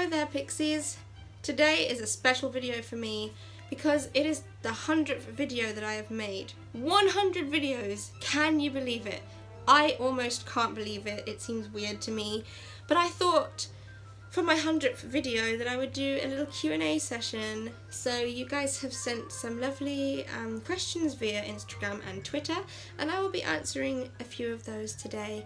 Hello there, Pixies. Today is a special video for me because it is the 100th video that I have made. 100 videos! Can you believe it? I almost can't believe it. It seems weird to me. But I thought for my 100th video that I would do a little Q&A session. So you guys have sent some lovely questions via Instagram and Twitter, and I will be answering a few of those today.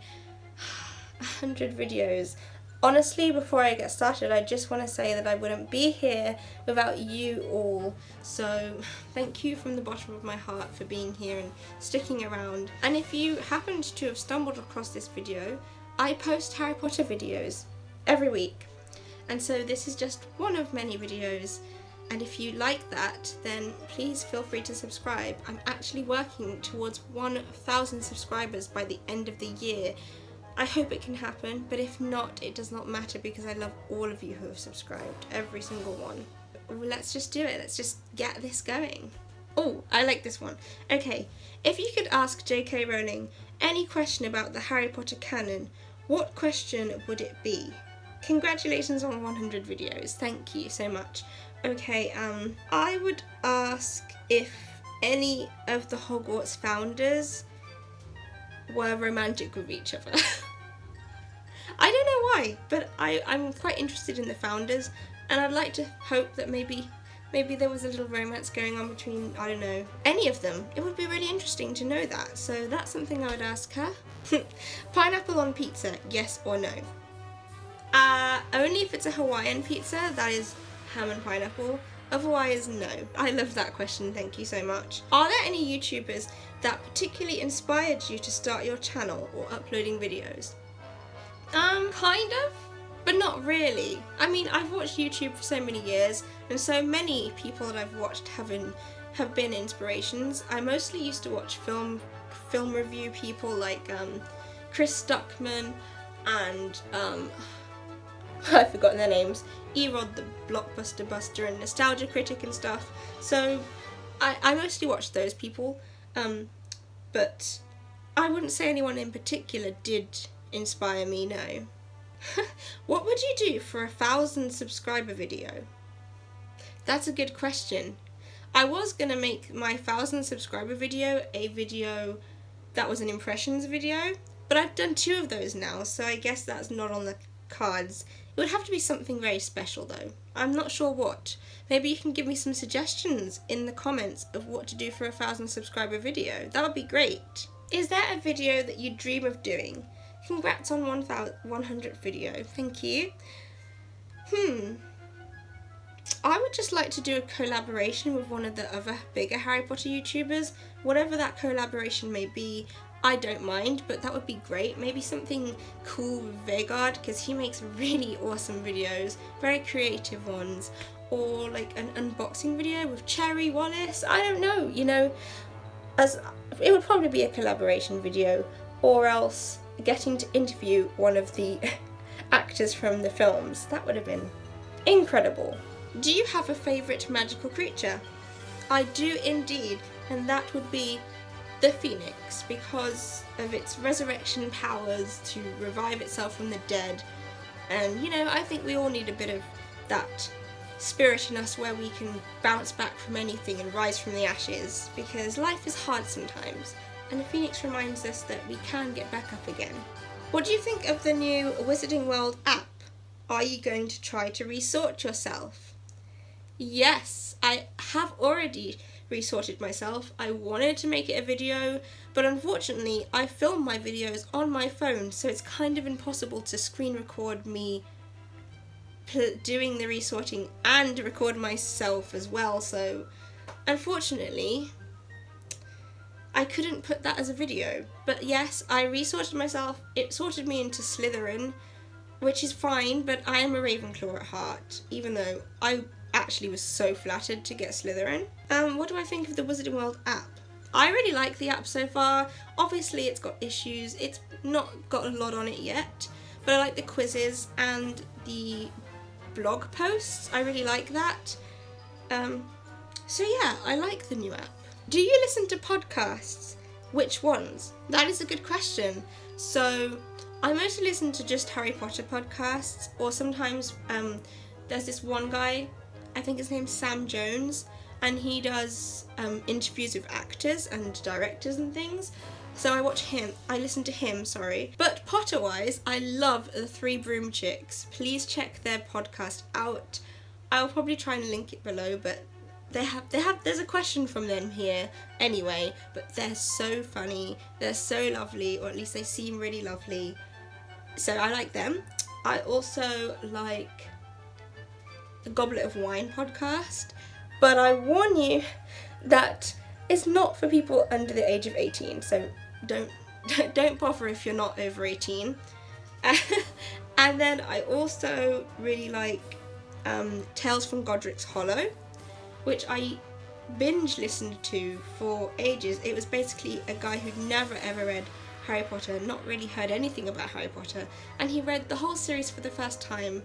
100 videos. Honestly, before I get started, I just want to say that I wouldn't be here without you all. So thank you from the bottom of my heart for being here and sticking around. And if you happened to have stumbled across this video, I post Harry Potter videos every week. And so this is just one of many videos. And if you like that, then please feel free to subscribe. I'm actually working towards 1,000 subscribers by the end of the year. I hope it can happen, but if not, it does not matter because I love all of you who have subscribed, every single one. Let's just do it, let's just get this going. Oh, I like this one. Okay, if you could ask J.K. Rowling any question about the Harry Potter canon, what question would it be? Congratulations on 100 videos, thank you so much. Okay, I would ask if any of the Hogwarts founders were romantic with each other. I don't know why, but I'm quite interested in the founders, and I'd like to hope that maybe there was a little romance going on between, I don't know, any of them. It would be really interesting to know that, so that's something I would ask her. Pineapple on pizza, yes or no? Only if it's a Hawaiian pizza, that is ham and pineapple. Otherwise, no. I love that question, thank you so much. Are there any YouTubers that particularly inspired you to start your channel or uploading videos? Kind of, but not really. I mean, I've watched YouTube for so many years, and so many people that I've watched have been inspirations. I mostly used to watch film review people like Chris Stuckman and I've forgotten their names, Erod the Blockbuster Buster and Nostalgia Critic and stuff. So I mostly watched those people, but I wouldn't say anyone in particular did inspire me, no. What would you do for a 1,000 subscriber video? That's a good question. I was gonna make my 1,000 subscriber video a video that was an impressions video, but I've done 2 of those now, so I guess that's not on the cards. It would have to be something very special though. I'm not sure what. Maybe you can give me some suggestions in the comments of what to do for a 1,000 subscriber video. That would be great. Is there a video that you dream of doing? Congrats on 100th video. Thank you. I would just like to do a collaboration with one of the other bigger Harry Potter YouTubers. Whatever that collaboration may be, I don't mind, but that would be great. Maybe something cool with Vegard, because he makes really awesome videos, very creative ones. Or like an unboxing video with Cherry Wallace. I don't know, you know, it would probably be a collaboration video, or else getting to interview one of the actors from the films. That would have been incredible. Do you have a favourite magical creature? I do indeed, and that would be the Phoenix, because of its resurrection powers to revive itself from the dead. And you know, I think we all need a bit of that spirit in us where we can bounce back from anything and rise from the ashes, because life is hard sometimes, and the Phoenix reminds us that we can get back up again. What do you think of the new Wizarding World app? Are you going to try to resort yourself? Yes, I have already resorted myself. I wanted to make it a video, but unfortunately I film my videos on my phone, so it's kind of impossible to screen record me doing the resorting and record myself as well, so unfortunately I couldn't put that as a video. But yes, I resorted myself. It sorted me into Slytherin, which is fine, but I am a Ravenclaw at heart, even though I actually was so flattered to get Slytherin. What do I think of the Wizarding World app? I really like the app so far. Obviously it's got issues, it's not got a lot on it yet, but I like the quizzes and the blog posts. I really like that. So yeah, I like the new app. Do you listen to podcasts? Which ones? That is a good question. So I mostly listen to just Harry Potter podcasts, or sometimes there's this one guy, I think his name's Sam Jones, and he does interviews with actors and directors and things. So I listen to him, sorry. But Potter-wise, I love the Three Broom Chicks. Please check their podcast out. I'll probably try and link it below, but there's a question from them here anyway, but they're so funny, they're so lovely, or at least they seem really lovely. So I like them. I also like the Goblet of Wine podcast, but I warn you that it's not for people under the age of 18, so don't bother if you're not over 18. And then I also really like Tales from Godric's Hollow, which I binge listened to for ages. It was basically a guy who'd never ever read Harry Potter, not really heard anything about Harry Potter, and he read the whole series for the first time,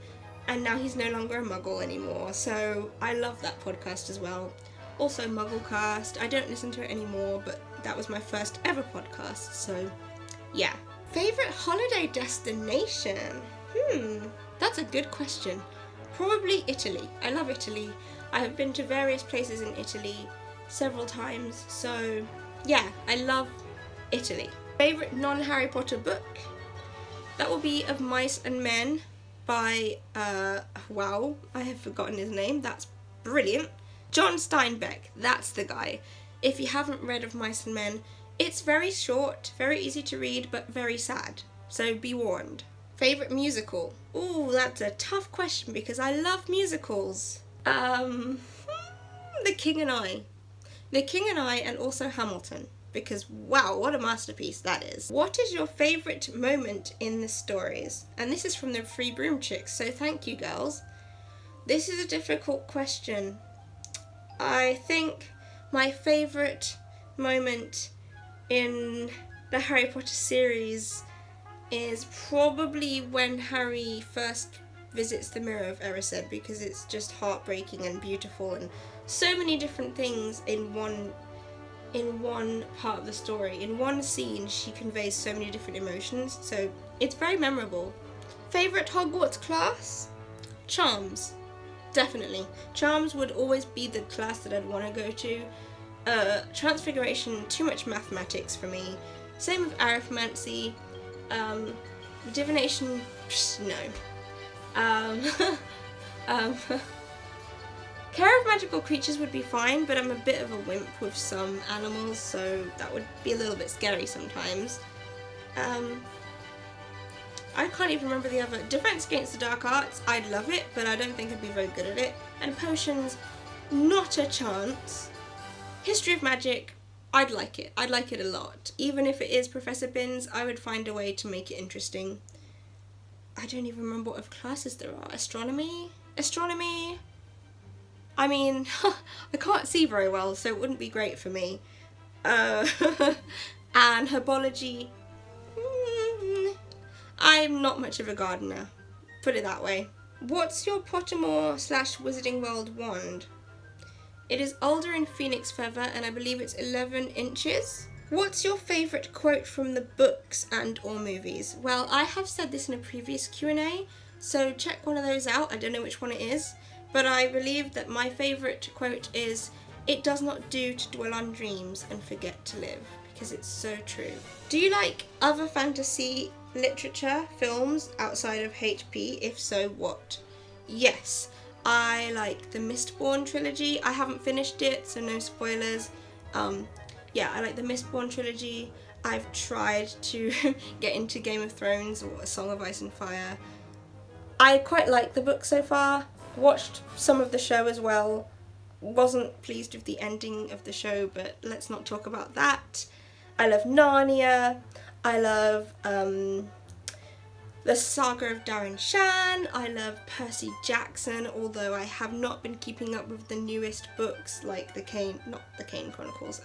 and now he's no longer a muggle anymore, so I love that podcast as well. Also Mugglecast, I don't listen to it anymore, but that was my first ever podcast, so yeah. Favourite holiday destination? That's a good question. Probably Italy. I love Italy. I have been to various places in Italy several times, so yeah, I love Italy. Favourite non-Harry Potter book? That will be Of Mice and Men by, wow, I have forgotten his name, that's brilliant. John Steinbeck, that's the guy. If you haven't read Of Mice and Men, it's very short, very easy to read, but very sad, so be warned. Favourite musical? Ooh, that's a tough question because I love musicals. The King and I. The King and I, and also Hamilton, because wow, what a masterpiece that is. What is your favourite moment in the stories? And this is from the Three Broom Chicks, so thank you girls. This is a difficult question. I think my favourite moment in the Harry Potter series is probably when Harry first visits the Mirror of Erised, because it's just heartbreaking and beautiful and so many different things in one part of the story. In one scene she conveys so many different emotions, so it's very memorable. Favourite Hogwarts class? Charms. Definitely. Charms would always be the class that I'd want to go to. Transfiguration, too much mathematics for me. Same with arithmancy. Divination, no. Care of Magical Creatures would be fine, but I'm a bit of a wimp with some animals, so that would be a little bit scary sometimes. I can't even remember the other. Defense Against the Dark Arts, I'd love it, but I don't think I'd be very good at it. And Potions, not a chance. History of Magic, I'd like it. I'd like it a lot. Even if it is Professor Binns, I would find a way to make it interesting. I don't even remember what other classes there are. Astronomy? Astronomy? I mean, I can't see very well, so it wouldn't be great for me. And Herbology, I'm not much of a gardener, put it that way. What's your Pottermore/Wizarding World wand? It is Alder Phoenix Feather, and I believe it's 11 inches. What's your favourite quote from the books and or movies? Well, I have said this in a previous Q&A, so check one of those out. I don't know which one it is, but I believe that my favourite quote is, "It does not do to dwell on dreams and forget to live," because it's so true. Do you like other fantasy literature, films outside of HP? If so, what? Yes, I like the Mistborn trilogy. I haven't finished it, so no spoilers. Yeah, I like the Mistborn trilogy. I've tried to get into Game of Thrones or A Song of Ice and Fire. I quite like the book so far. Watched some of the show as well. Wasn't pleased with the ending of the show, but let's not talk about that. I love Narnia. I love the Saga of Darren Shan. I love Percy Jackson, although I have not been keeping up with the newest books like not the Kane Chronicles,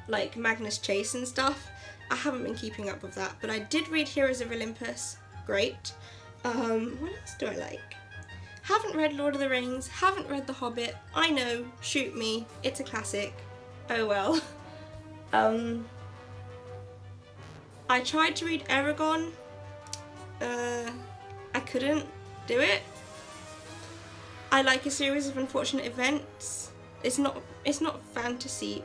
like Magnus Chase and stuff. I haven't been keeping up with that, but I did read Heroes of Olympus. Great. What else do I like? Haven't read Lord of the Rings, haven't read The Hobbit. I know, shoot me, it's a classic. Oh well. I tried to read Eragon. I couldn't do it. I like A Series of Unfortunate Events. It's not fantasy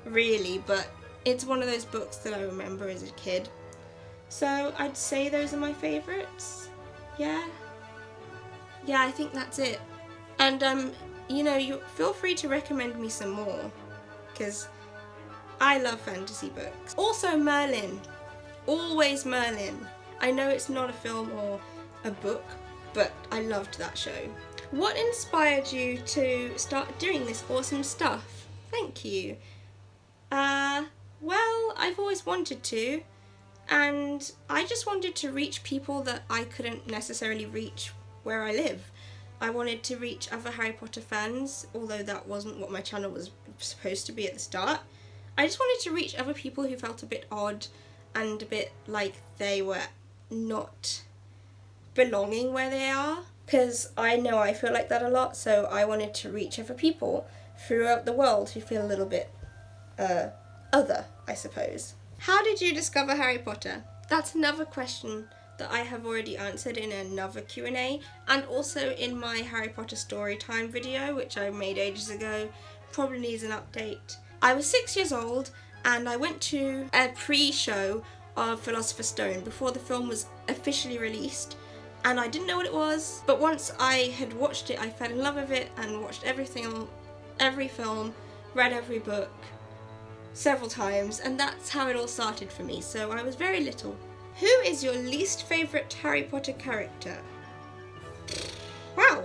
really, but it's one of those books that I remember as a kid. So I'd say those are my favourites. Yeah, I think that's it. And you know, you feel free to recommend me some more, because I love fantasy books. Also Merlin. Always Merlin. I know it's not a film or a book, but I loved that show. What inspired you to start doing this awesome stuff? Thank you. Well, I've always wanted to, and I just wanted to reach people that I couldn't necessarily reach where I live. I wanted to reach other Harry Potter fans, although that wasn't what my channel was supposed to be at the start. I just wanted to reach other people who felt a bit odd and a bit like they were not belonging where they are, because I know I feel like that a lot, so I wanted to reach other people throughout the world who feel a little bit other, I suppose. How did you discover Harry Potter? That's another question that I have already answered in another Q&A, and also in my Harry Potter Storytime video, which I made ages ago. Probably needs an update. I was 6 years old, and I went to a pre-show of Philosopher's Stone before the film was officially released, and I didn't know what it was, but once I had watched it, I fell in love with it and watched every film, read every book several times, and that's how it all started for me. So I was very little. Who is your least favourite Harry Potter character? Wow.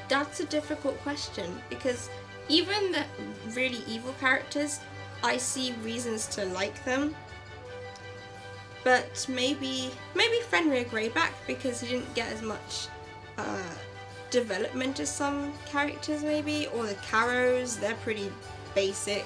That's a difficult question, because even the really evil characters, I see reasons to like them. But maybe Fenrir Greyback, because he didn't get as much development as some characters maybe, or the Carrows, they're pretty basic.